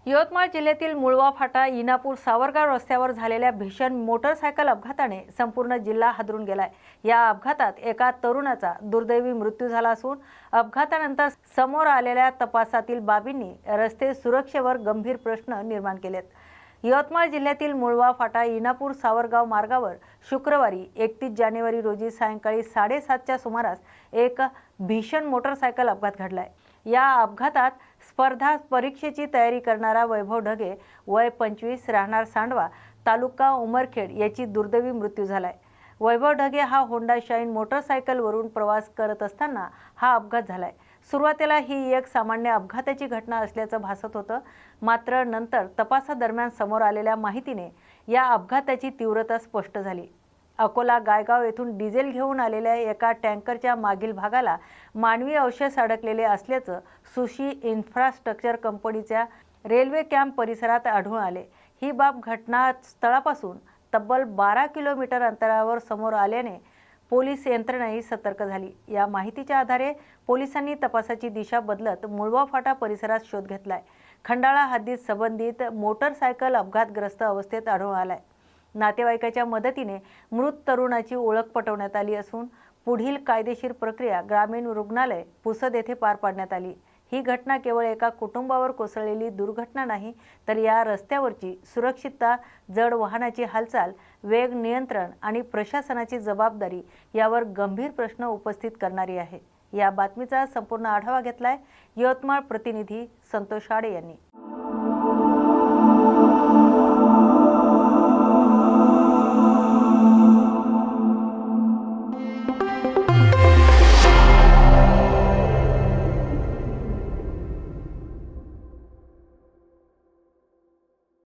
यवतमाळ जिल्ह्यातील मुळवा फाटा इनापूर सावरगाव रस्त्यावर झालेल्या भीषण मोटरसायकल अपघाताने संपूर्ण जिल्हा हादरून गेलाय। या अपघातात एका तरुणाचा दुर्दैवी मृत्यू झाला असून अपघातानंतर समोर आलेल्या तपासातील बाबींनी रस्ते सुरक्षेवर गंभीर प्रश्न निर्माण केलेत। यवतमाळ जिल्ह्यातील मुळवा फाटा इनापूर सावरगाव मार्गावर शुक्रवारी 31 जानेवारी रोजी सायंकाळी 7:30च्या सुमारास एक भीषण मोटरसायकल अपघात घडलाय। या अपघातात स्पर्धा परीक्षेची तयारी करणारा वैभव ढगे वय 25 राहणार सांडवा तालुका उमरखेड याची दुर्दैवी मृत्यू झालाय। वैभव ढगे हा होंडा शाईन मोटरसायकलवरून प्रवास करत असताना हा अपघात झालाय। सुरुवातीला ही एक सामान्य अपघाताची घटना असल्याचं भासत होतं, मात्र नंतर तपासादरम्यान समोर आलेल्या माहितीने या अपघाताची तीव्रता स्पष्ट झाली। अकोला गायगाव येथून डिझेल घेऊन आलेल्या एका टँकरच्या मागील भागाला मानवी अवशेष अडकलेले असल्याचं सुशी इन्फ्रास्ट्रक्चर कंपनीच्या रेल्वे कॅम्प परिसरात आढळून आले। ही बाब घटनास्थळापासून तब्बल 12 किलोमीटर अंतरावर समोर आल्याने पोलीस यंत्रणाही सतर्क झाली। या माहितीच्या आधारे पोलिसांनी तपासाची दिशा बदलत मुळवा फाटा परिसरात शोध घेतलाय। खंडाळा हद्दीत संबंधित मोटरसायकल अपघातग्रस्त अवस्थेत आढळून आलाय। नातेवाईकाच्या मदतीने मृत तरुणाची ओळख पटवण्यात आली असून पुढील कायदेशीर प्रक्रिया ग्रामीण रुग्णालय पुसद येथे पार पाडण्यात आली। ही घटना केवळ एका कुटुंबावर कोसळलेली दुर्घटना नाही, तर या रस्त्यावरची सुरक्षितता, जड वाहनाची हालचाल, वेग नियंत्रण आणि प्रशासनाची जबाबदारी यावर गंभीर प्रश्न उपस्थित करणारी आहे। या बातमीचा संपूर्ण आढावा घेतलाय यवतमाळ प्रतिनिधी संतोष आडे यांनी।